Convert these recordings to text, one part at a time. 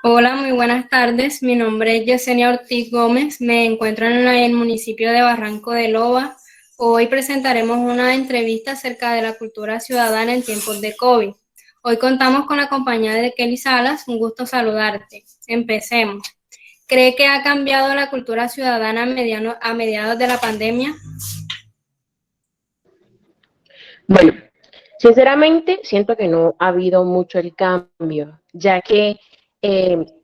Hola, muy buenas tardes. Mi nombre es Yesenia Ortiz Gómez. Me encuentro en el municipio de Barranco de Loba. Hoy presentaremos una entrevista acerca de la cultura ciudadana en tiempos de COVID. Hoy contamos con la compañía de Kelly Salas. Un gusto saludarte. Empecemos. ¿Cree que ha cambiado la cultura ciudadana a mediados de la pandemia? Bueno, sinceramente siento que no ha habido mucho el cambio, ya que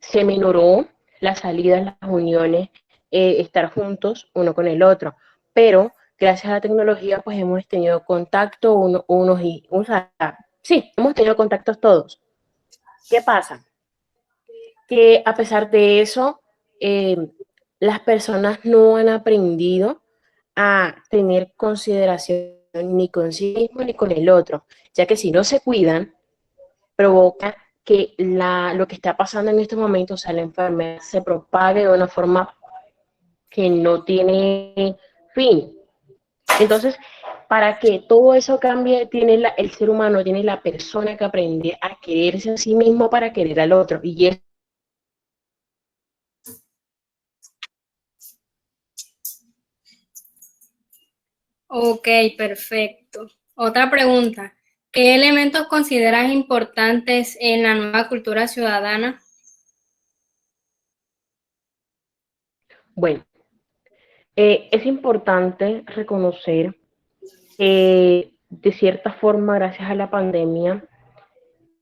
se minoró las salidas, las uniones, estar juntos uno con el otro, pero gracias a la tecnología pues hemos tenido contacto unos y, o sea, sí, hemos tenido contactos todos. ¿Qué pasa? Que a pesar de eso, eh, las personas no han aprendido a tener consideración ni con sí mismo ni con el otro, ya que si no se cuidan, provoca que lo que está pasando en estos momentos, o sea, la enfermedad se propague de una forma que no tiene fin. Entonces, para que todo eso cambie, el ser humano, tiene la persona que aprender a quererse a sí mismo para querer al otro. Y es Ok, perfecto. Otra pregunta. ¿Qué elementos consideras importantes en la nueva cultura ciudadana? bueno, es importante reconocer que de cierta forma, gracias a la pandemia,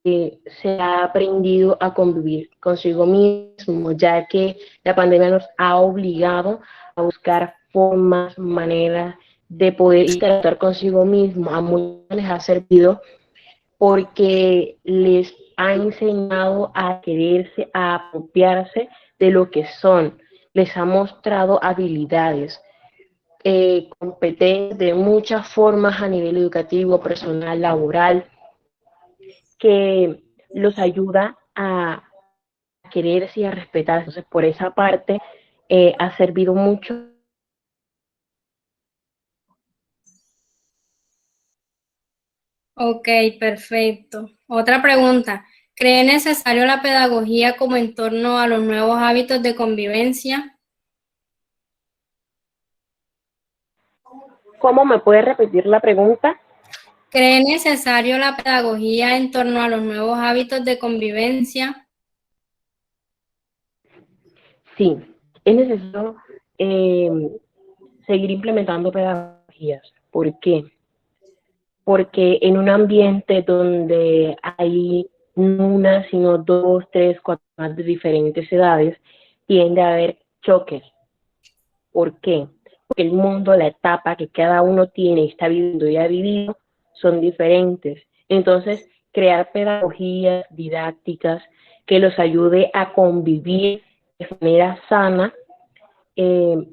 se ha aprendido a convivir consigo mismo, ya que la pandemia nos ha obligado a buscar formas, maneras de poder interactuar consigo mismo. A muchos les ha servido porque les ha enseñado a quererse, a apropiarse de lo que son, les ha mostrado habilidades, competencias de muchas formas a nivel educativo, personal, laboral, que los ayuda a quererse y a respetar. Entonces, por esa parte, ha servido mucho. Ok, perfecto. Otra pregunta. ¿Cree necesario la pedagogía como entorno a los nuevos hábitos de convivencia? ¿Cómo me puede repetir la pregunta? ¿Cree necesario la pedagogía en torno a los nuevos hábitos de convivencia? Sí, es necesario eh, seguir implementando pedagogías. ¿Por qué? Porque en un ambiente donde hay no una, sino dos, tres, cuatro más de diferentes edades, tiende a haber choques. ¿Por qué? Porque el mundo, la etapa que cada uno tiene y está viviendo y ha vivido son diferentes. Entonces, crear pedagogías didácticas que los ayude a convivir de manera sana eh,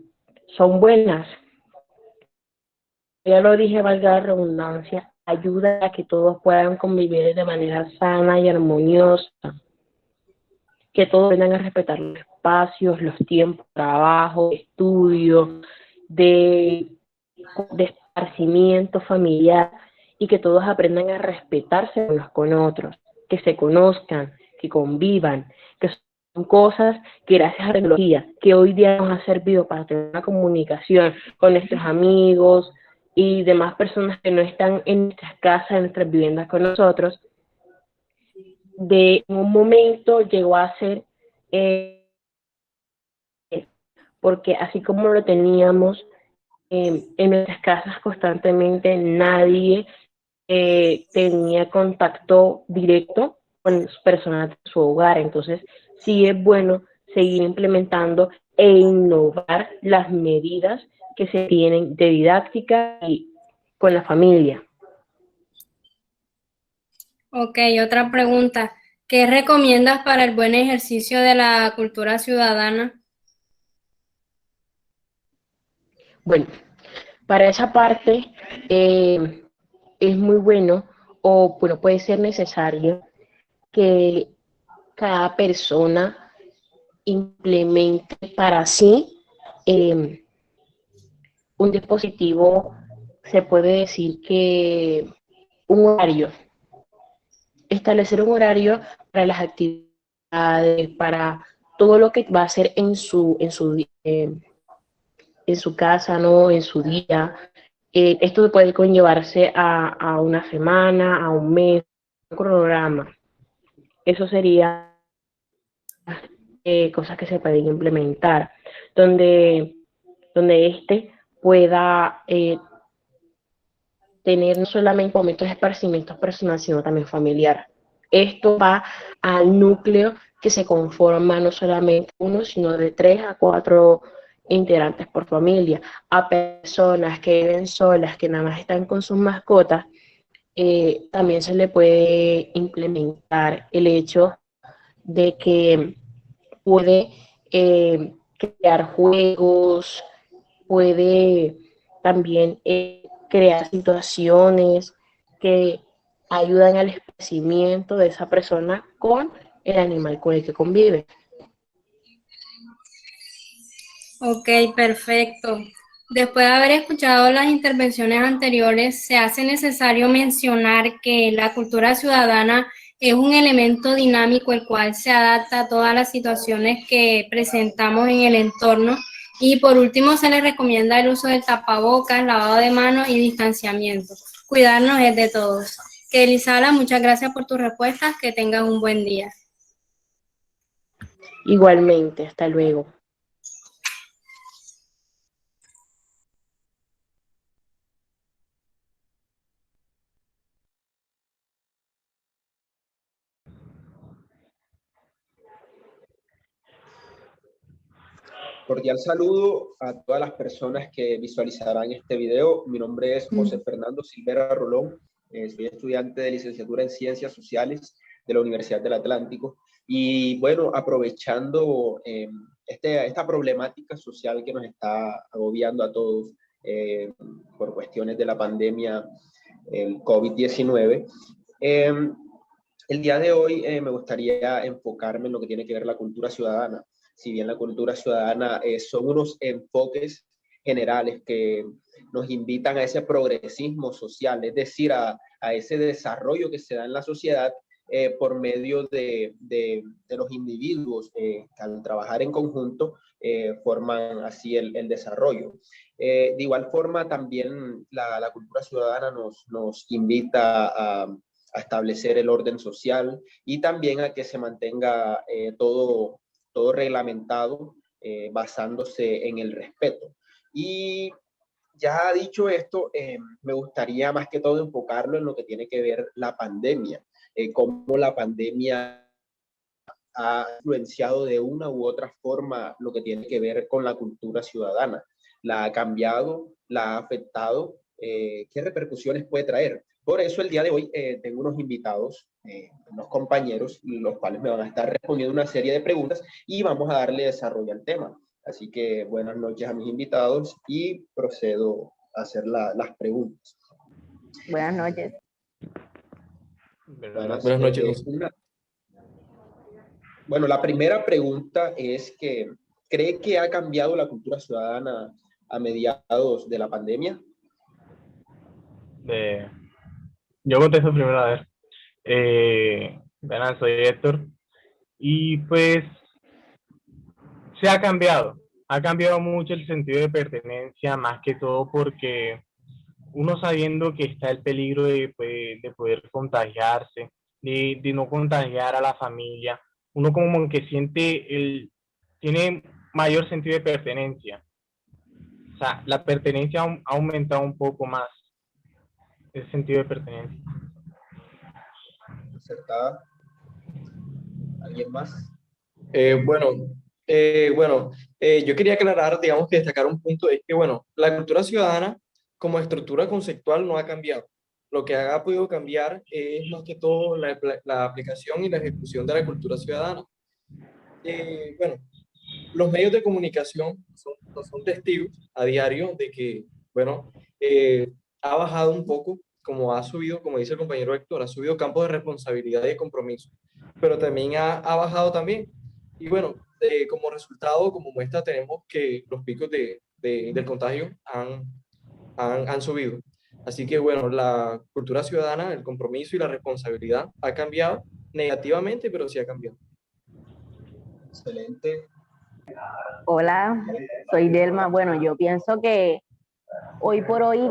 son buenas. Ya lo dije, valga la redundancia, ayuda a que todos puedan convivir de manera sana y armoniosa, que todos vengan a respetar los espacios, los tiempos, trabajo, estudio, de, de esparcimiento familiar y que todos aprendan a respetarse unos con otros, que se conozcan, que convivan, que son cosas que gracias a la tecnología que hoy día nos ha servido para tener una comunicación con nuestros amigos y demás personas que no están en nuestras casas, en nuestras viviendas con nosotros, de un momento llegó a ser eh, porque así como lo teníamos en nuestras casas constantemente, nadie tenía contacto directo con las personas de su hogar. Entonces, sí es bueno seguir implementando e innovar las medidas que se tienen de didáctica y con la familia. Ok, otra pregunta. ¿Qué recomiendas para el buen ejercicio de la cultura ciudadana? Bueno, para esa parte es muy bueno o bueno, puede ser necesario que cada persona implemente para sí un dispositivo, se puede decir que un horario, establecer un horario para las actividades para todo lo que va a hacer en su casa, ¿no? En su día. Esto puede conllevarse a una semana, a un mes, un cronograma. Eso sería cosas que se pueden implementar, donde, donde este pueda tener no solamente momentos de esparcimiento personal, sino también familiar. Esto va al núcleo que se conforma no solamente uno, sino de 3 a 4 integrantes por familia. A personas que viven solas, que nada más están con sus mascotas, también se le puede implementar el hecho de que puede crear juegos, puede también crear situaciones que ayudan al esparcimiento de esa persona con el animal con el que convive. Ok, perfecto. Después de haber escuchado las intervenciones anteriores, se hace necesario mencionar que la cultura ciudadana es un elemento dinámico el cual se adapta a todas las situaciones que presentamos en el entorno y por último se les recomienda el uso del tapabocas, lavado de manos y distanciamiento. Cuidarnos es de todos. Kelly Sala, muchas gracias por tus respuestas, que tengas un buen día. Igualmente, hasta luego. Cordial saludo a todas las personas que visualizarán este video. Mi nombre es José Fernando Silvera Rolón. Soy estudiante de licenciatura en Ciencias Sociales de la Universidad del Atlántico. Y bueno, aprovechando esta problemática social que nos está agobiando a todos por cuestiones de la pandemia, el COVID-19, el día de hoy me gustaría enfocarme en lo que tiene que ver la cultura ciudadana. Si bien la cultura ciudadana son unos enfoques generales que nos invitan a ese progresismo social, es decir, a ese desarrollo que se da en la sociedad por medio de los individuos que al trabajar en conjunto forman así el desarrollo. De igual forma, también la cultura ciudadana nos invita a establecer el orden social y también a que se mantenga todo reglamentado basándose en el respeto. Y ya dicho esto, me gustaría más que todo enfocarlo en lo que tiene que ver la pandemia, cómo la pandemia ha influenciado de una u otra forma lo que tiene que ver con la cultura ciudadana. La ha cambiado, la ha afectado, qué repercusiones puede traer. Por eso el día de hoy tengo unos invitados, unos compañeros, los cuales me van a estar respondiendo una serie de preguntas y vamos a darle desarrollo al tema. Así que buenas noches a mis invitados y procedo a hacer las preguntas. Buenas noches. Buenas noches. Bueno, la primera pregunta es que, ¿cree que ha cambiado la cultura ciudadana a mediados de la pandemia? Yo contesto primero, a ver. Bueno, soy Héctor. Y pues se ha cambiado mucho el sentido de pertenencia, más que todo porque uno sabiendo que está el peligro de poder contagiarse, de no contagiar a la familia, uno como que tiene mayor sentido de pertenencia. O sea, la pertenencia ha aumentado un poco más, el sentido de pertenencia. ¿Acertada? ¿Alguien más? Yo quería aclarar, digamos que destacar un punto, es que, bueno, la cultura ciudadana como estructura conceptual no ha cambiado. Lo que ha podido cambiar es más que todo la aplicación y la ejecución de la cultura ciudadana. Bueno, los medios de comunicación son testigos a diario de que, bueno, ha bajado un poco, como ha subido, como dice el compañero Héctor, ha subido campos de responsabilidad y de compromiso, pero también ha bajado también. Y bueno, como resultado, como muestra, tenemos que los picos del contagio han subido. Así que bueno, la cultura ciudadana, el compromiso y la responsabilidad ha cambiado negativamente, pero sí ha cambiado. Excelente. Hola, soy Delma. Bueno, yo pienso que hoy por hoy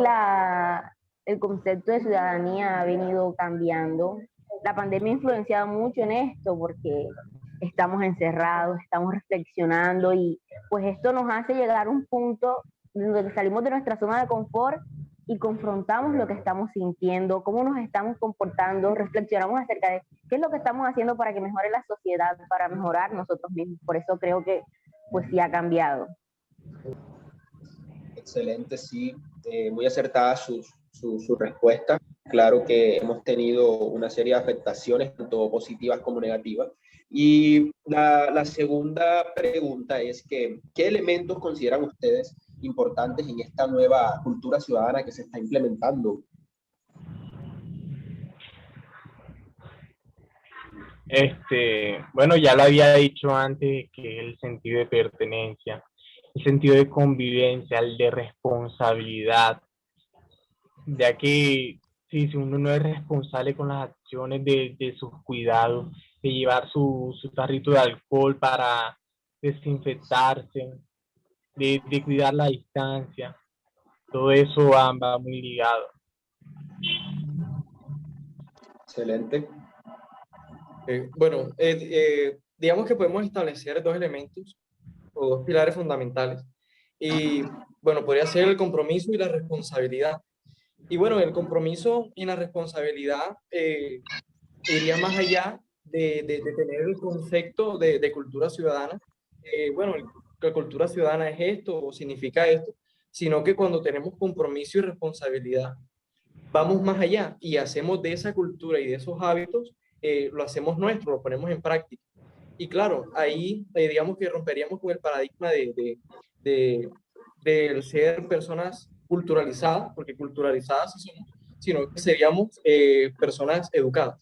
el concepto de ciudadanía ha venido cambiando. La pandemia ha influenciado mucho en esto porque estamos encerrados, estamos reflexionando y pues esto nos hace llegar a un punto donde salimos de nuestra zona de confort y confrontamos lo que estamos sintiendo, cómo nos estamos comportando, reflexionamos acerca de qué es lo que estamos haciendo para que mejore la sociedad, para mejorar nosotros mismos. Por eso creo que pues sí ha cambiado. Excelente, sí, muy acertada su respuesta. Claro que hemos tenido una serie de afectaciones, tanto positivas como negativas. Y la segunda pregunta es que, ¿qué elementos consideran ustedes importantes en esta nueva cultura ciudadana que se está implementando? Bueno, ya lo había dicho antes, que es el sentido de pertenencia, el sentido de convivencia, el de responsabilidad, ya que si uno no es responsable con las acciones de sus cuidados, de llevar su tarrito de alcohol para desinfectarse, de cuidar la distancia, todo eso va muy ligado. Excelente. Digamos que podemos establecer dos elementos o dos pilares fundamentales. Y bueno, podría ser el compromiso y la responsabilidad. Y bueno, el compromiso y la responsabilidad iría más allá de tener el concepto de cultura ciudadana. Bueno, la cultura ciudadana es esto o significa esto, sino que cuando tenemos compromiso y responsabilidad, vamos más allá y hacemos de esa cultura y de esos hábitos, lo hacemos nuestro, lo ponemos en práctica. Y claro, ahí digamos que romperíamos con el paradigma de ser personas culturalizadas, porque culturalizadas sí somos, sino que seríamos personas educadas.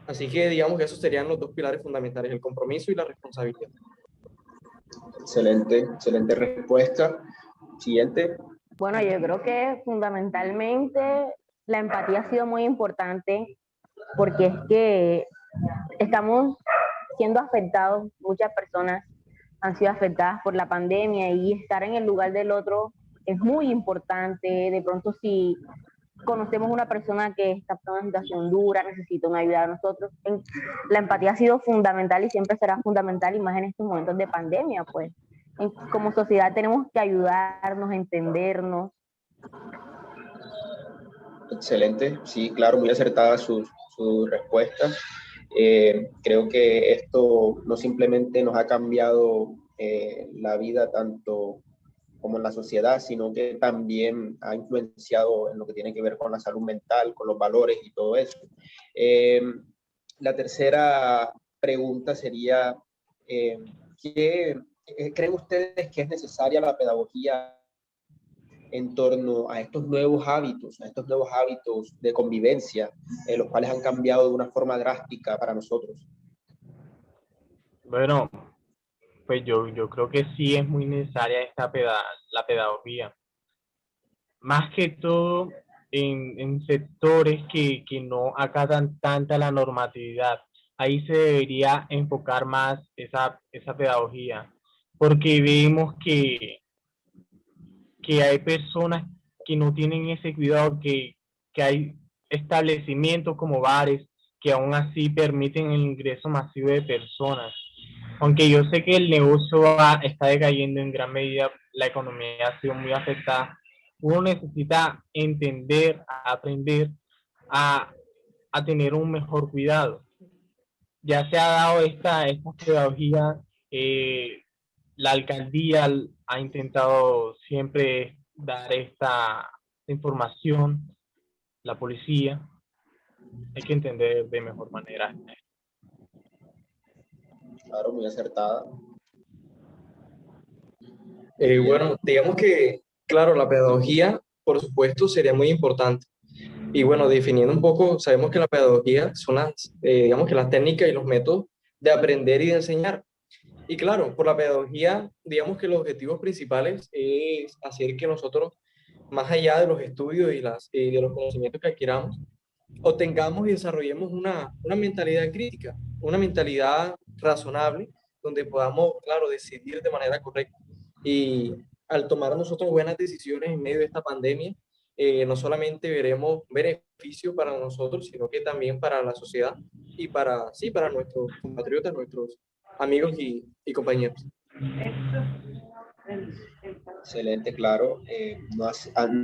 Así que digamos que esos serían los dos pilares fundamentales, el compromiso y la responsabilidad. Excelente, excelente respuesta. Siguiente. Bueno, yo creo que fundamentalmente la empatía ha sido muy importante porque es que estamos siendo afectados, muchas personas han sido afectadas por la pandemia y estar en el lugar del otro es muy importante. De pronto si conocemos una persona que está en una situación dura, necesita una ayuda de nosotros, la empatía ha sido fundamental y siempre será fundamental, y más en estos momentos de pandemia, pues. Como sociedad tenemos que ayudarnos, entendernos. Excelente, sí, claro, muy acertada su respuesta. Creo que esto no simplemente nos ha cambiado la vida tanto como en la sociedad, sino que también ha influenciado en lo que tiene que ver con la salud mental, con los valores y todo eso. La tercera pregunta sería, ¿qué creen ustedes que es necesaria la pedagogía en torno a estos nuevos hábitos de convivencia, los cuales han cambiado de una forma drástica para nosotros? Bueno, pues yo creo que sí es muy necesaria la pedagogía. Más que todo en sectores que no acatan tanta la normatividad. Ahí se debería enfocar más esa pedagogía, porque vemos que hay personas que no tienen ese cuidado, que hay establecimientos como bares que aún así permiten el ingreso masivo de personas. Aunque yo sé que el negocio está decayendo en gran medida, la economía ha sido muy afectada, uno necesita entender, aprender a tener un mejor cuidado. Ya se ha dado esta pedagogía, la alcaldía ha intentado siempre dar esta información, la policía, hay que entender de mejor manera. Claro, muy acertada. Bueno, digamos que, claro, la pedagogía, por supuesto, sería muy importante. Y bueno, definiendo un poco, sabemos que la pedagogía son digamos que las técnicas y los métodos de aprender y de enseñar. Y claro, por la pedagogía, digamos que los objetivos principales es hacer que nosotros, más allá de los estudios y de los conocimientos que adquiramos, obtengamos y desarrollemos una mentalidad crítica, una mentalidad razonable, donde podamos, claro, decidir de manera correcta. Y al tomar nosotros buenas decisiones en medio de esta pandemia, no solamente veremos beneficio para nosotros, sino que también para la sociedad y para, sí, para nuestros compatriotas, nuestros amigos y compañeros. Excelente, claro.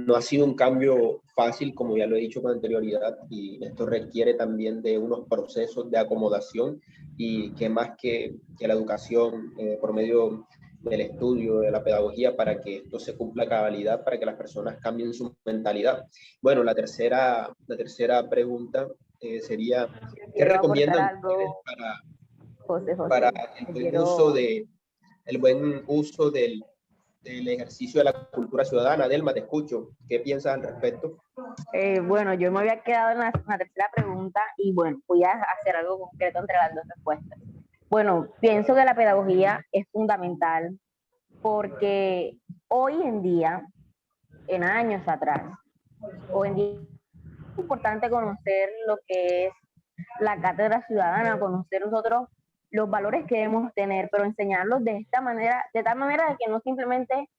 No ha sido un cambio fácil, como ya lo he dicho con anterioridad, y esto requiere también de unos procesos de acomodación y que más que la educación por medio del estudio, de la pedagogía, para que esto se cumpla a cabalidad, para que las personas cambien su mentalidad. Bueno, la tercera pregunta sería, ¿qué Quiero aportar recomiendan ustedes algo, José, para José. el buen uso Quiero, del ejercicio de la cultura ciudadana? Delma, te escucho. ¿Qué piensas al respecto? bueno, yo me había quedado en la tercera pregunta y bueno, voy a hacer algo concreto entre las dos respuestas. Bueno, pienso que la pedagogía es fundamental porque hoy en día, en años atrás, hoy en día es importante conocer lo que es la cátedra ciudadana, conocer nosotros los valores que debemos tener, pero enseñarlos de esta manera, de tal manera de que no simplemente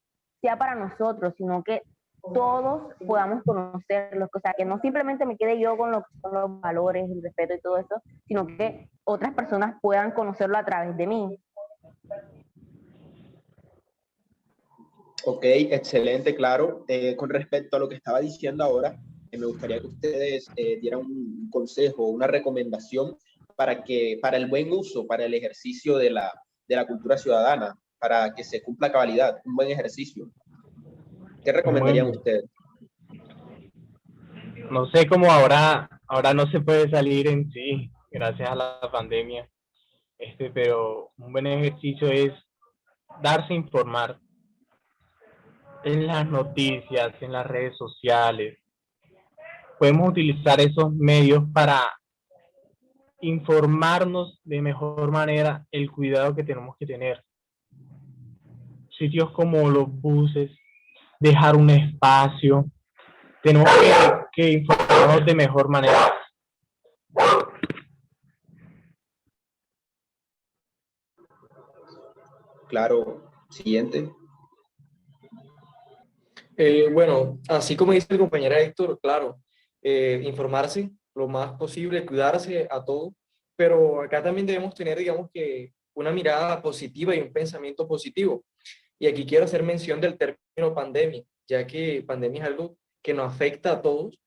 sea para nosotros, sino que todos podamos conocerlos, o sea, que no simplemente me quede yo con los valores, el respeto y todo eso, sino que otras personas puedan conocerlo a través de mí. Ok, excelente, claro. Con respecto a lo que estaba diciendo ahora, me gustaría que ustedes dieran un consejo, una recomendación para el buen uso, para el ejercicio de la cultura ciudadana, para que se cumpla a cabalidad, un buen ejercicio. ¿Qué recomendarían Bueno, ustedes? no sé cómo ahora no se puede salir en sí, gracias a la pandemia, pero un buen ejercicio es darse a informar en las noticias, en las redes sociales. Podemos utilizar esos medios para informarnos de mejor manera el cuidado que tenemos que tener. Sitios como los buses, dejar un espacio, tenemos que informarnos de mejor manera. Claro, siguiente. Bueno, así como dice el compañero Héctor, claro, informarse lo más posible, cuidarse a todo, pero acá también debemos tener, digamos que, una mirada positiva y un pensamiento positivo. Y aquí quiero hacer mención del término pandemia, ya que pandemia es algo que nos afecta a todos.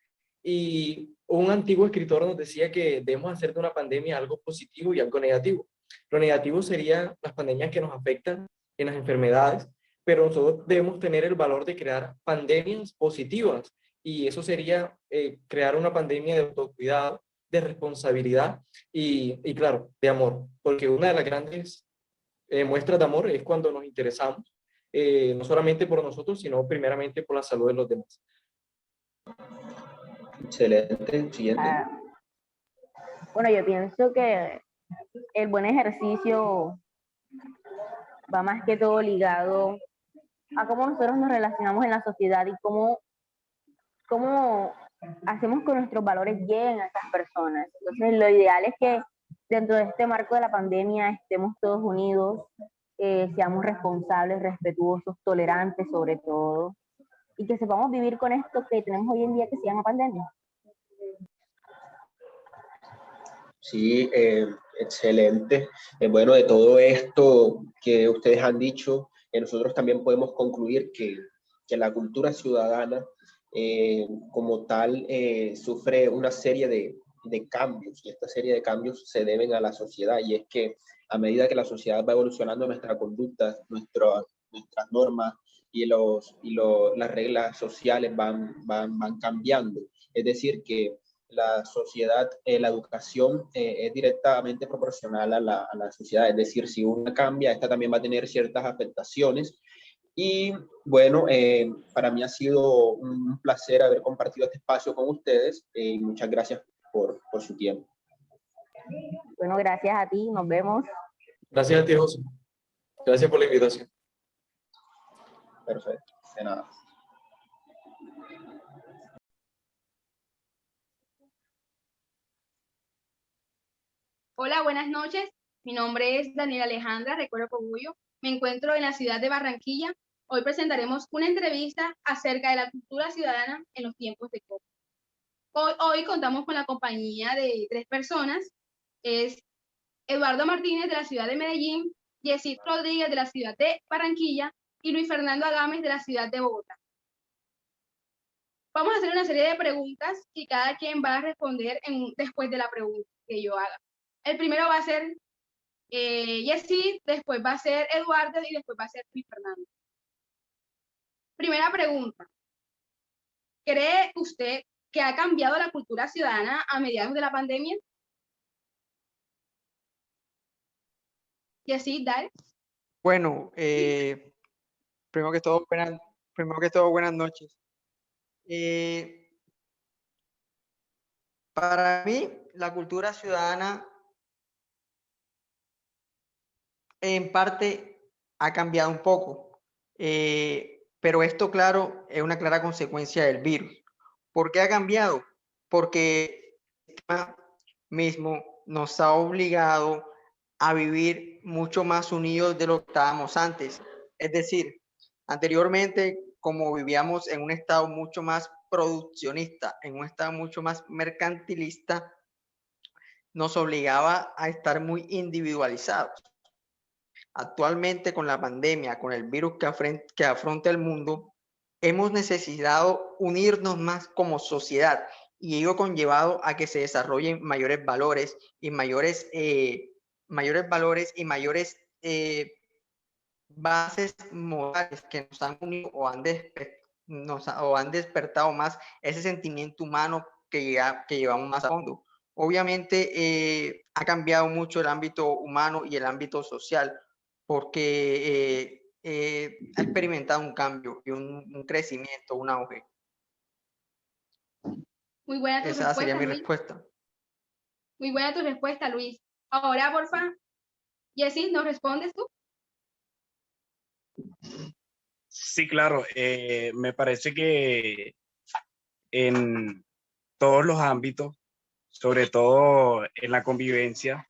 Y un antiguo escritor nos decía que debemos hacer de una pandemia algo positivo y algo negativo. Lo negativo sería las pandemias que nos afectan en las enfermedades, pero nosotros debemos tener el valor de crear pandemias positivas. Y eso sería crear una pandemia de autocuidado, de responsabilidad y claro, de amor. Porque una de las grandes muestras de amor es cuando nos interesamos no solamente por nosotros, sino primeramente por la salud de los demás. Excelente, siguiente. Bueno, yo pienso que el buen ejercicio va más que todo ligado a cómo nosotros nos relacionamos en la sociedad y cómo hacemos que nuestros valores lleguen a esas personas. Entonces, lo ideal es que dentro de este marco de la pandemia estemos todos unidos, seamos responsables, respetuosos, tolerantes sobre todo, y que sepamos vivir con esto que tenemos hoy en día que se llama pandemia. Sí, excelente. Bueno, de todo esto que ustedes han dicho, nosotros también podemos concluir que la cultura ciudadana como tal sufre una serie de cambios, y esta serie de cambios se deben a la sociedad, y es que a medida que la sociedad va evolucionando, nuestra conducta, nuestras normas las reglas sociales van cambiando. Es decir, que la sociedad, la educación es directamente proporcional a la sociedad. Es decir, si una cambia, esta también va a tener ciertas afectaciones. Y bueno, para mí ha sido un placer haber compartido este espacio con ustedes y muchas gracias por su tiempo. Bueno, gracias a ti, nos vemos. Gracias a ti, José. Gracias por la invitación. Perfecto, de nada. Hola, buenas noches. Mi nombre es Daniela Alejandra Recuerdo Cogullo. Me encuentro en la ciudad de Barranquilla. Hoy presentaremos una entrevista acerca de la cultura ciudadana en los tiempos de COVID. Hoy contamos con la compañía de 3 personas. Es Eduardo Martínez de la ciudad de Medellín, Yesid Rodríguez de la ciudad de Barranquilla y Luis Fernando Agames de la ciudad de Bogotá. Vamos a hacer una serie de preguntas y cada quien va a responder después de la pregunta que yo haga. El primero va a ser Yesid, después va a ser Eduardo y después va a ser Luis Fernando. Primera pregunta. ¿Cree usted que ha cambiado la cultura ciudadana a mediados de la pandemia? Yesid, dale. Bueno, primero que todo, buenas noches. Para mí, la cultura ciudadana en parte ha cambiado un poco, pero esto, claro, es una clara consecuencia del virus. ¿Por qué ha cambiado? Porque el sistema mismo nos ha obligado a vivir mucho más unidos de lo que estábamos antes. Es decir, anteriormente, como vivíamos en un estado mucho más produccionista, en un estado mucho más mercantilista, nos obligaba a estar muy individualizados. Actualmente, con la pandemia, con el virus que afronta el mundo, hemos necesitado unirnos más como sociedad y ello ha conllevado a que se desarrollen mayores valores y mayores bases morales que nos han unido o han despertado más ese sentimiento humano que llevamos más a fondo. Obviamente ha cambiado mucho el ámbito humano y el ámbito social porque ha experimentado un cambio y un crecimiento, un auge. Muy buena tu Esa respuesta, sería mi Luis. respuesta. Muy buena tu respuesta, Luis. Ahora, porfa, Yesid, ¿nos respondes tú? Sí, claro. Me parece que en todos los ámbitos, sobre todo en la convivencia,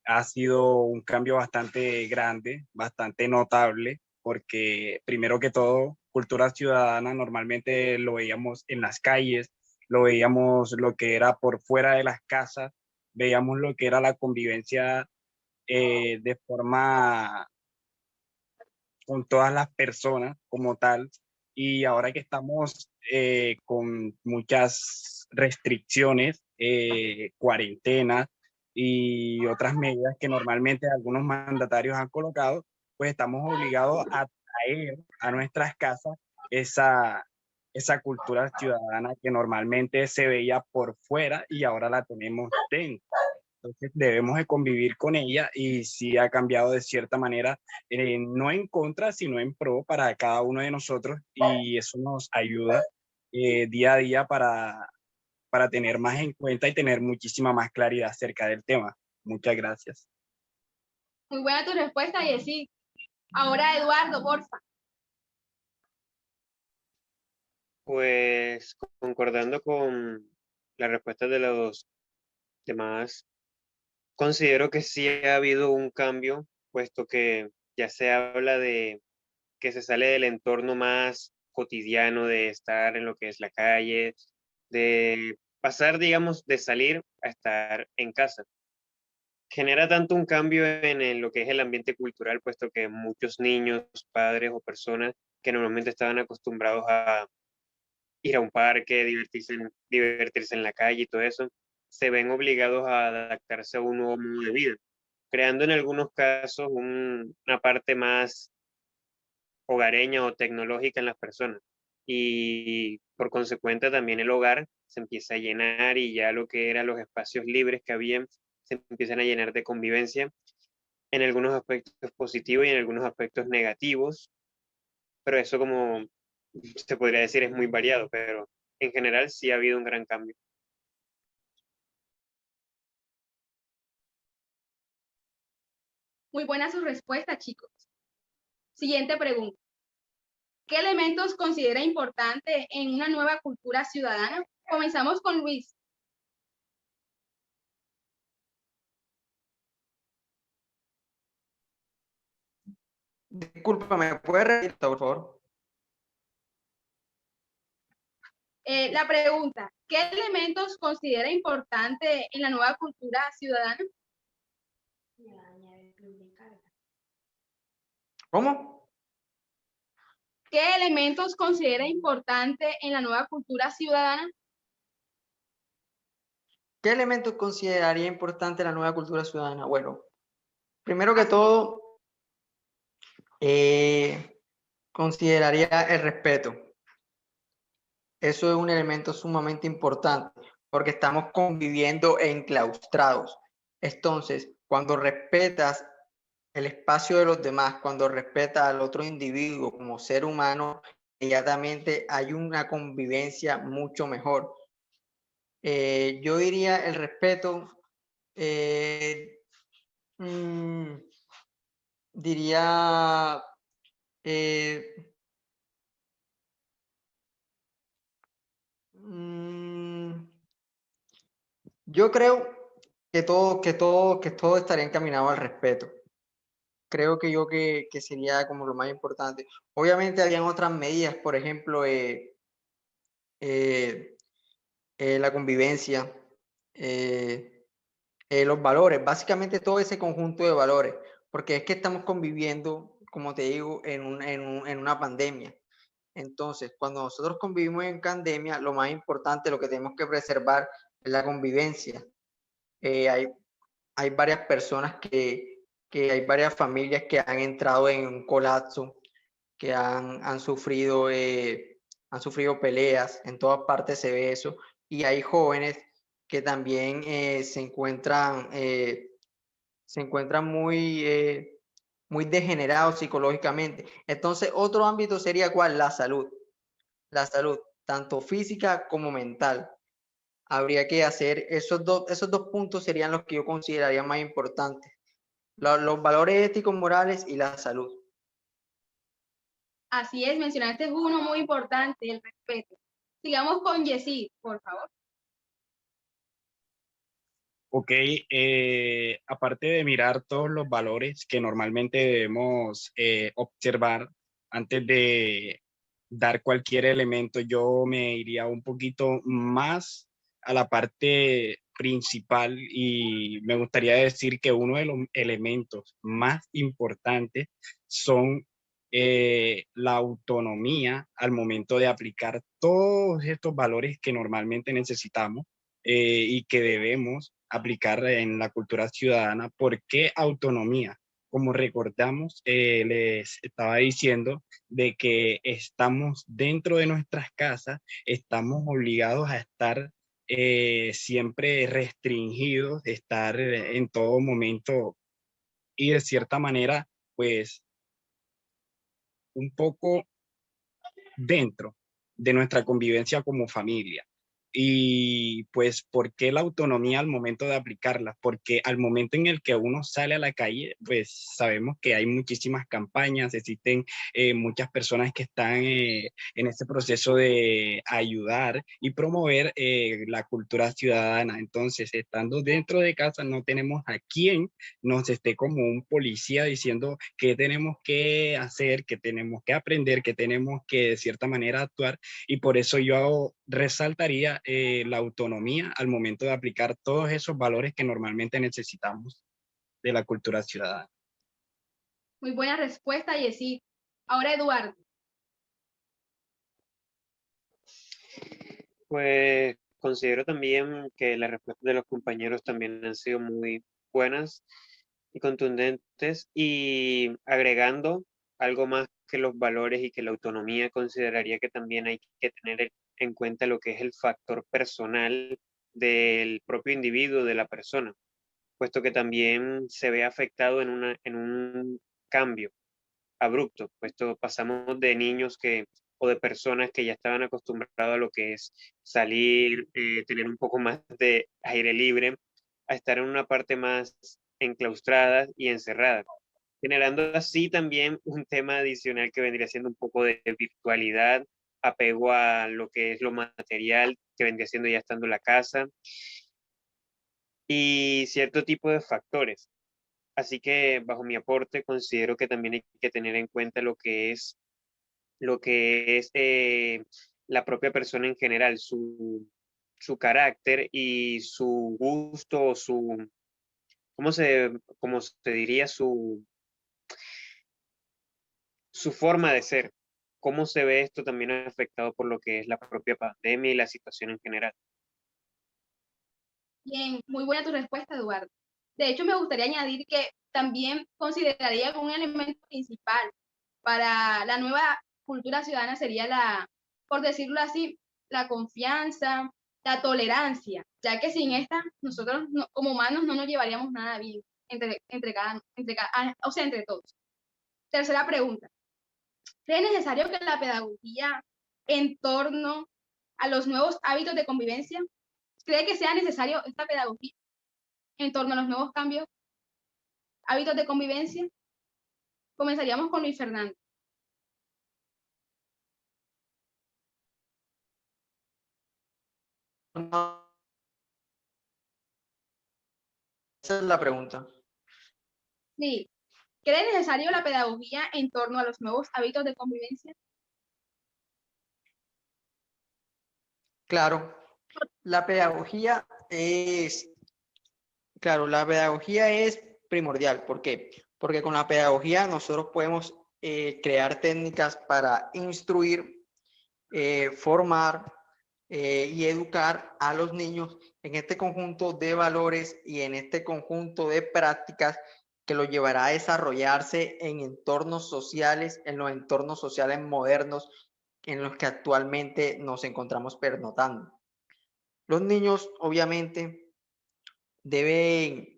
ha sido un cambio bastante grande, bastante notable, porque primero que todo, cultura ciudadana normalmente lo veíamos en las calles, lo veíamos lo que era por fuera de las casas, veíamos lo que era la convivencia de forma con todas las personas como tal. Y ahora que estamos con muchas restricciones, cuarentena y otras medidas que normalmente algunos mandatarios han colocado, pues estamos obligados a traer a nuestras casas esa cultura ciudadana que normalmente se veía por fuera y ahora la tenemos dentro. Entonces debemos de convivir con ella y sí ha cambiado de cierta manera, no en contra, sino en pro para cada uno de nosotros y eso nos ayuda día a día para tener más en cuenta y tener muchísima más claridad acerca del tema. Muchas gracias. Muy buena tu respuesta, Yesid. Ahora, Eduardo, porfa. Pues concordando con la respuesta de los demás, considero que sí ha habido un cambio, puesto que ya se habla de que se sale del entorno más cotidiano de estar en lo que es la calle, de pasar, digamos, de salir a estar en casa. Genera tanto un cambio en lo que es el ambiente cultural, puesto que muchos niños, padres o personas que normalmente estaban acostumbrados a ir a un parque, divertirse en la calle y todo eso, se ven obligados a adaptarse a un nuevo modo de vida, creando en algunos casos una parte más hogareña o tecnológica en las personas. Y por consecuente también el hogar se empieza a llenar y ya lo que eran los espacios libres que habían se empiezan a llenar de convivencia, en algunos aspectos positivos y en algunos aspectos negativos, pero eso como se podría decir es muy variado, pero en general sí ha habido un gran cambio. Muy buena su respuesta, chicos. Siguiente pregunta. ¿Qué elementos considera importante en una nueva cultura ciudadana? Comenzamos con Luis. Disculpa, ¿me puedes repetir, por favor? La pregunta, ¿qué elementos considera importante en la nueva cultura ciudadana? ¿Cómo? ¿Qué elementos considera importante en la nueva cultura ciudadana? ¿Qué elementos consideraría importante la nueva cultura ciudadana? Bueno, primero que todo, consideraría el respeto. Eso es un elemento sumamente importante porque estamos conviviendo enclaustrados. Entonces, cuando respetas el espacio de los demás, cuando respetas al otro individuo como ser humano, inmediatamente hay una convivencia mucho mejor. Yo diría el respeto, diría yo creo que todo estaría encaminado al respeto. Creo que sería como lo más importante. Obviamente habían otras medidas, por ejemplo, la convivencia, los valores, básicamente todo ese conjunto de valores, porque es que estamos conviviendo, como te digo, en una pandemia. Entonces, cuando nosotros convivimos en pandemia, lo más importante, lo que tenemos que preservar es la convivencia. Hay varias personas hay varias familias que han entrado en un colapso, que han sufrido peleas, en todas partes se ve eso, y hay jóvenes que también se encuentran muy degenerados psicológicamente. Entonces, otro ámbito sería ¿cuál? La salud, tanto física como mental. Habría que hacer esos dos puntos serían los que yo consideraría más importantes. Los valores éticos, morales y la salud. Así es, mencionaste uno muy importante, el respeto. Sigamos con Yesid, por favor. Ok, aparte de mirar todos los valores que normalmente debemos observar antes de dar cualquier elemento, yo me iría un poquito más a la parte principal y me gustaría decir que uno de los elementos más importantes son la autonomía al momento de aplicar todos estos valores que normalmente necesitamos y que debemos aplicar en la cultura ciudadana. ¿Por qué autonomía? Como recordamos, les estaba diciendo de que estamos dentro de nuestras casas, estamos obligados a estar siempre restringidos, estar en todo momento y de cierta manera, pues, un poco dentro de nuestra convivencia como familia. Y pues, ¿por qué la autonomía al momento de aplicarla? Porque al momento en el que uno sale a la calle, pues sabemos que hay muchísimas campañas, existen muchas personas que están en ese proceso de ayudar y promover la cultura ciudadana. Entonces, estando dentro de casa, no tenemos a quien nos esté como un policía diciendo qué tenemos que hacer, qué tenemos que aprender, qué tenemos que de cierta manera actuar, y por eso yo resaltaría la autonomía al momento de aplicar todos esos valores que normalmente necesitamos de la cultura ciudadana. Muy buena respuesta, Yesid. Ahora, Eduardo. Pues considero también que las respuestas de los compañeros también han sido muy buenas y contundentes, y agregando algo más que los valores y que la autonomía, consideraría que también hay que tener en cuenta lo que es el factor personal del propio individuo, de la persona, puesto que también se ve afectado en un cambio abrupto, puesto pasamos de niños o de personas que ya estaban acostumbrados a lo que es salir, tener un poco más de aire libre, a estar en una parte más enclaustrada y encerrada, generando así también un tema adicional que vendría siendo un poco de virtualidad, apego a lo que es lo material, que vendría siendo ya estando en la casa, y cierto tipo de factores. Así que bajo mi aporte considero que también hay que tener en cuenta lo que es la propia persona en general, su carácter y su gusto, ¿cómo se diría? Su forma de ser. ¿Cómo se ve esto también afectado por lo que es la propia pandemia y la situación en general? Bien, muy buena tu respuesta, Eduardo. De hecho, me gustaría añadir que también consideraría que un elemento principal para la nueva cultura ciudadana sería por decirlo así, la confianza, la tolerancia, ya que sin esta, nosotros como humanos no nos llevaríamos nada bien o sea, entre todos. Tercera pregunta. ¿Cree necesario que la pedagogía en torno a los nuevos hábitos de convivencia, cree que sea necesario esta pedagogía en torno a los nuevos cambios, hábitos de convivencia? Comenzaríamos con Luis Fernando. No, esa es la pregunta. Sí. ¿Cree necesario la pedagogía en torno a los nuevos hábitos de convivencia? Claro, la pedagogía es, claro, la pedagogía es primordial. ¿Por qué? Porque con la pedagogía nosotros podemos crear técnicas para instruir, formar y educar a los niños en este conjunto de valores y en este conjunto de prácticas que los llevará a desarrollarse en entornos sociales, en los entornos sociales modernos en los que actualmente nos encontramos pernotando. Los niños, obviamente, deben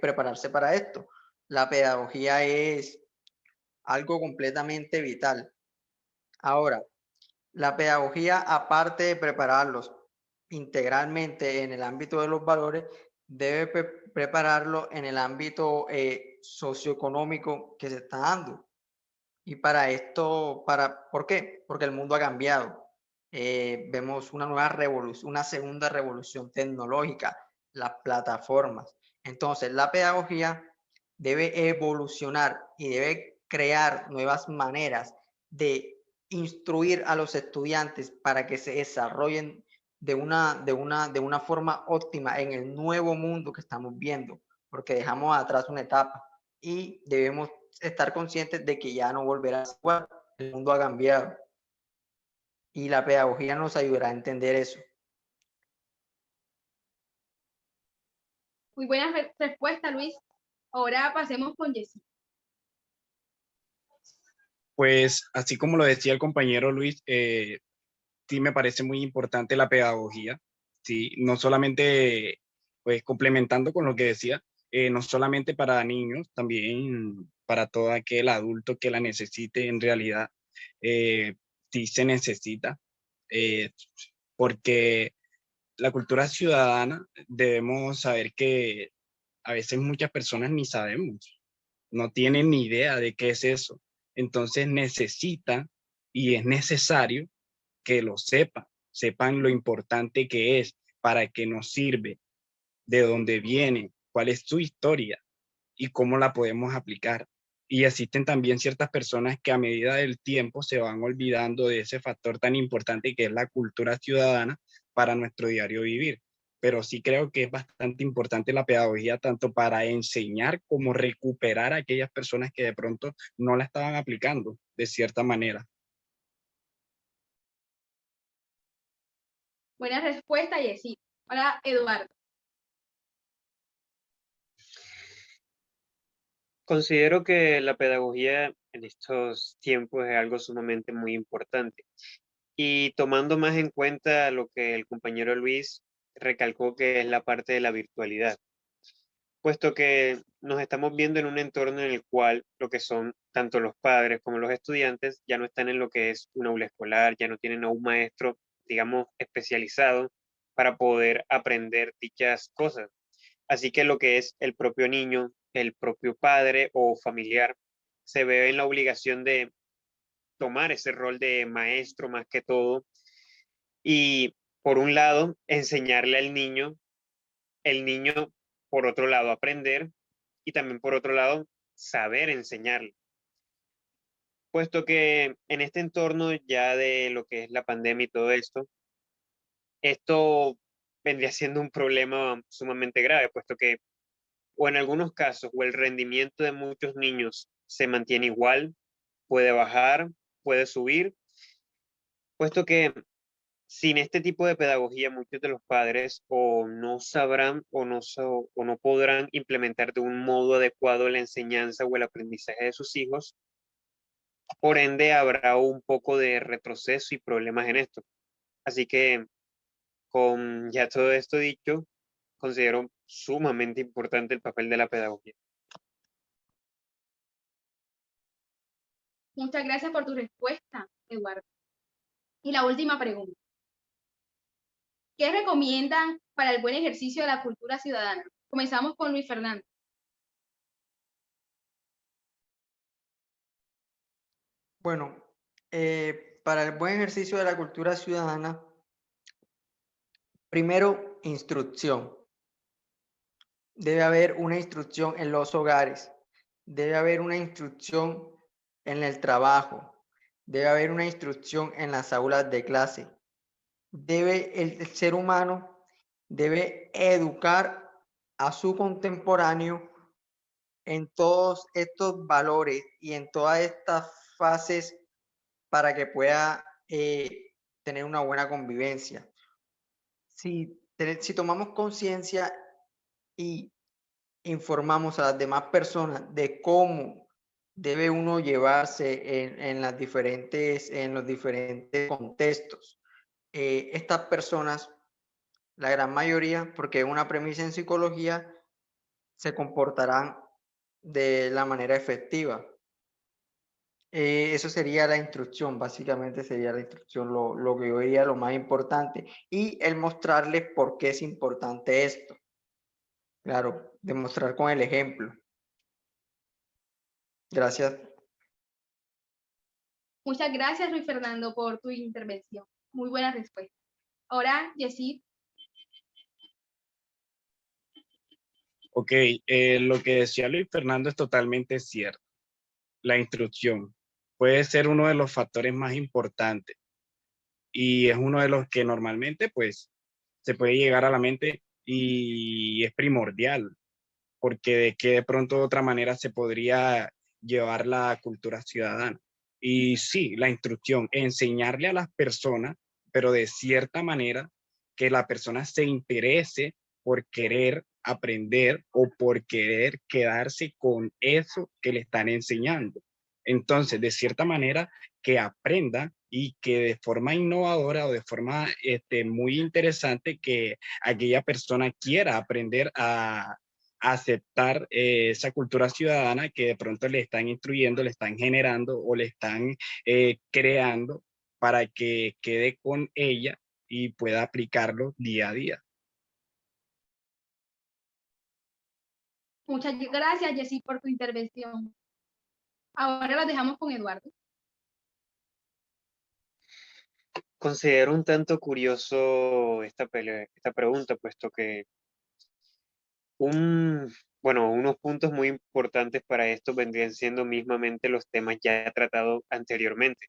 prepararse para esto. La pedagogía es algo completamente vital. Ahora, la pedagogía, aparte de prepararlos integralmente en el ámbito de los valores, debe prepararlo en el ámbito socioeconómico que se está dando. Y para esto, ¿por qué? Porque el mundo ha cambiado. Vemos una nueva revolución, una segunda revolución tecnológica, las plataformas. Entonces, la pedagogía debe evolucionar y debe crear nuevas maneras de instruir a los estudiantes para que se desarrollen de una forma óptima en el nuevo mundo que estamos viendo, porque dejamos atrás una etapa y debemos estar conscientes de que ya no volverá a ser igual. El mundo ha cambiado y la pedagogía nos ayudará a entender eso. Muy buena respuesta, Luis. Ahora pasemos con Jessy. Pues así como lo decía el compañero Luis, sí me parece muy importante la pedagogía, sí, no solamente, pues complementando con lo que decía, no solamente para niños, también para todo aquel adulto que la necesite en realidad, sí se necesita, eh, porque la cultura ciudadana debemos saber que a veces muchas personas ni sabemos, no tienen ni idea de qué es eso, entonces necesitan y es necesario que lo sepan lo importante que es, para qué nos sirve, de dónde viene, cuál es su historia y cómo la podemos aplicar. Y existen también ciertas personas que a medida del tiempo se van olvidando de ese factor tan importante que es la cultura ciudadana para nuestro diario vivir. Pero sí creo que es bastante importante la pedagogía tanto para enseñar como recuperar a aquellas personas que de pronto no la estaban aplicando de cierta manera. Buena respuesta, Jessy. Ahora, Eduardo. Considero que la pedagogía en estos tiempos es algo sumamente muy importante. Y tomando más en cuenta lo que el compañero Luis recalcó, que es la parte de la virtualidad, puesto que nos estamos viendo en un entorno en el cual lo que son tanto los padres como los estudiantes ya no están en lo que es un aula escolar, ya no tienen a un maestro, digamos, especializado para poder aprender dichas cosas. Así que lo que es el propio niño, el propio padre o familiar, se ve en la obligación de tomar ese rol de maestro más que todo y, por un lado, enseñarle al niño, el niño, por otro lado, aprender y también por otro lado, saber enseñarle. Puesto que en este entorno ya de lo que es la pandemia y todo esto vendría siendo un problema sumamente grave, puesto que o en algunos casos o el rendimiento de muchos niños se mantiene igual, puede bajar, puede subir, puesto que sin este tipo de pedagogía muchos de los padres o no sabrán o no podrán implementar de un modo adecuado la enseñanza o el aprendizaje de sus hijos. Por ende, habrá un poco de retroceso y problemas en esto. Así que, con ya todo esto dicho, considero sumamente importante el papel de la pedagogía. Muchas gracias por tu respuesta, Eduardo. Y la última pregunta. ¿Qué recomiendan para el buen ejercicio de la cultura ciudadana? Comenzamos con Luis Fernando. Bueno, para el buen ejercicio de la cultura ciudadana, primero, instrucción. Debe haber una instrucción en los hogares, debe haber una instrucción en el trabajo, debe haber una instrucción en las aulas de clase. El ser humano debe educar a su contemporáneo en todos estos valores y en todas estas fases para que pueda tener una buena convivencia. Si tomamos conciencia y informamos a las demás personas de cómo debe uno llevarse en los diferentes contextos, estas personas, la gran mayoría, porque es una premisa en psicología, se comportarán de la manera efectiva. Eso sería la instrucción, básicamente sería la instrucción, lo que yo diría lo más importante, y el mostrarles por qué es importante esto. Claro, demostrar con el ejemplo. Gracias. Muchas gracias, Luis Fernando, por tu intervención. Muy buena respuesta. Ahora, Yesid. Ok, lo que decía Luis Fernando es totalmente cierto. La instrucción puede ser uno de los factores más importantes y es uno de los que normalmente pues se puede llegar a la mente y es primordial, porque de qué de pronto de otra manera se podría llevar la cultura ciudadana. Y sí, la instrucción, enseñarle a las personas, pero de cierta manera que la persona se interese por querer aprender o por querer quedarse con eso que le están enseñando. Entonces, de cierta manera, que aprenda y que de forma innovadora o de forma muy interesante que aquella persona quiera aprender a aceptar esa cultura ciudadana que de pronto le están instruyendo, le están generando o le están creando para que quede con ella y pueda aplicarlo día a día. Muchas gracias, Yesid, por tu intervención. Ahora los dejamos con Eduardo. Considero un tanto curioso esta pregunta, puesto que unos puntos muy importantes para esto vendrían siendo mismamente los temas ya tratados anteriormente,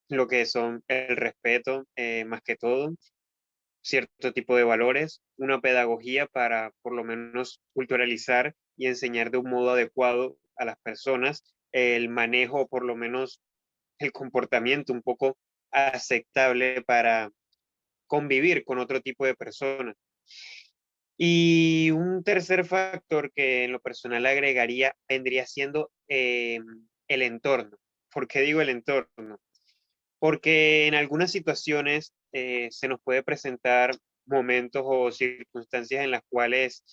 lo que son el respeto, más que todo, cierto tipo de valores, una pedagogía para por lo menos culturalizar y enseñar de un modo adecuado a las personas, el manejo, por lo menos el comportamiento un poco aceptable para convivir con otro tipo de personas. Y un tercer factor que en lo personal agregaría vendría siendo el entorno. ¿Por qué digo el entorno? Porque en algunas situaciones se nos puede presentar momentos o circunstancias en las cuales,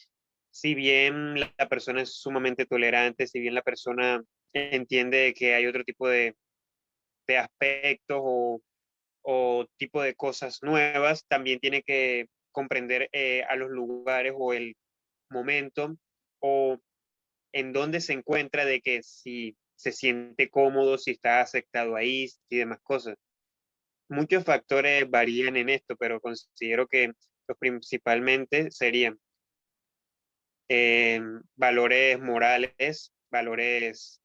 si bien la persona es sumamente tolerante, si bien la persona entiende que hay otro tipo de aspectos o tipo de cosas nuevas, también tiene que comprender a los lugares o el momento o en dónde se encuentra, de que si se siente cómodo, si está aceptado ahí y demás cosas. Muchos factores varían en esto, pero considero que los principalmente serían valores morales, valores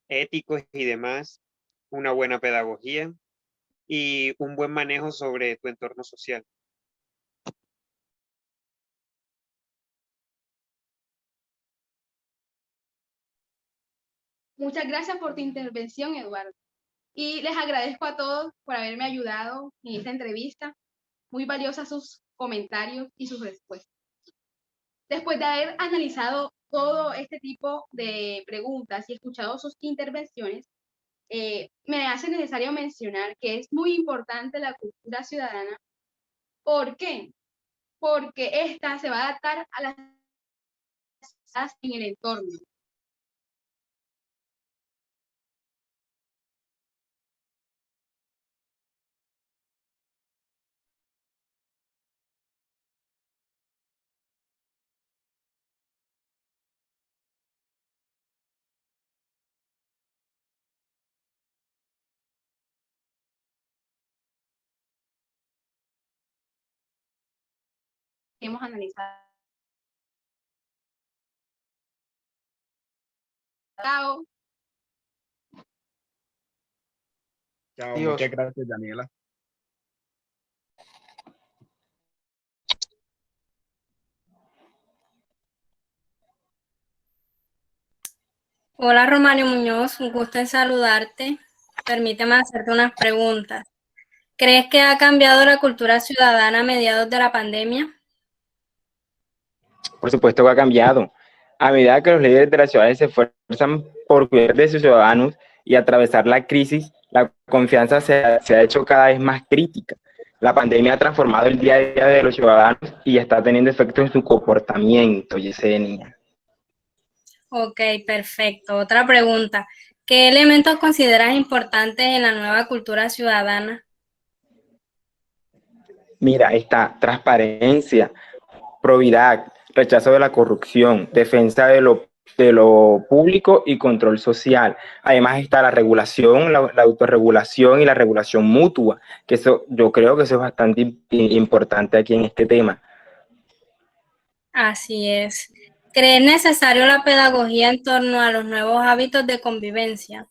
éticos y demás, una buena pedagogía y un buen manejo sobre tu entorno social. Muchas gracias por tu intervención, Eduardo. Y les agradezco a todos por haberme ayudado en esta entrevista. Muy valiosas sus comentarios y sus respuestas. Después de haber analizado todo este tipo de preguntas y escuchado sus intervenciones, me hace necesario mencionar que es muy importante la cultura ciudadana. ¿Por qué? Porque esta se va a adaptar a las en el entorno. Hemos analizado. Chao, Muchas gracias, Daniela. Hola Romario Muñoz, un gusto en saludarte. Permíteme hacerte unas preguntas. ¿Crees que ha cambiado la cultura ciudadana a mediados de la pandemia? Por supuesto que ha cambiado. A medida que los líderes de las ciudades se esfuerzan por cuidar de sus ciudadanos y atravesar la crisis, la confianza se ha hecho cada vez más crítica. La pandemia ha transformado el día a día de los ciudadanos y está teniendo efectos en su comportamiento, Yesenia. Ok, perfecto. Otra pregunta. ¿Qué elementos consideras importantes en la nueva cultura ciudadana? Mira, está transparencia, probidad, rechazo de la corrupción, defensa de lo público y control social. Además está la regulación, la autorregulación y la regulación mutua, que eso, yo creo que eso es bastante importante aquí en este tema. Así es. ¿Crees necesario la pedagogía en torno a los nuevos hábitos de convivencia?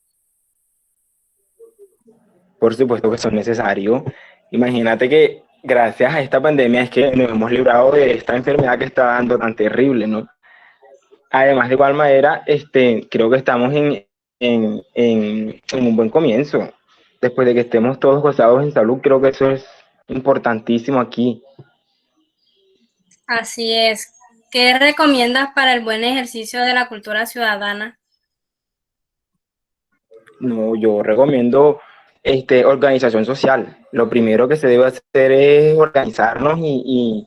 Por supuesto que son necesarios. Imagínate que gracias a esta pandemia es que nos hemos librado de esta enfermedad que está dando tan terrible, ¿no? Además, de igual manera, creo que estamos en un buen comienzo. Después de que estemos todos gozados en salud, creo que eso es importantísimo aquí. Así es. ¿Qué recomiendas para el buen ejercicio de la cultura ciudadana? No, yo recomiendo organización social. Lo primero que se debe hacer es organizarnos y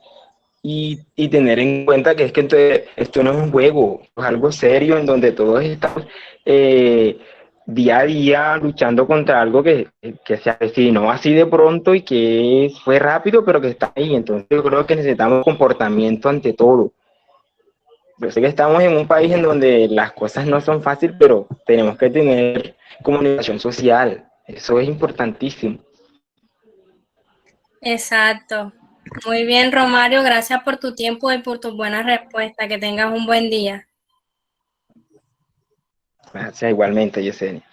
tener en cuenta que es que entonces, esto no es un juego, es algo serio en donde todos estamos día a día luchando contra algo que se avecinó así de pronto y que fue rápido, pero que está ahí. Entonces yo creo que necesitamos comportamiento ante todo. Yo sé que estamos en un país en donde las cosas no son fáciles, pero tenemos que tener comunicación social. Eso es importantísimo. Exacto. Muy bien, Romario, gracias por tu tiempo y por tus buenas respuestas. Que tengas un buen día. Gracias igualmente, Yesenia.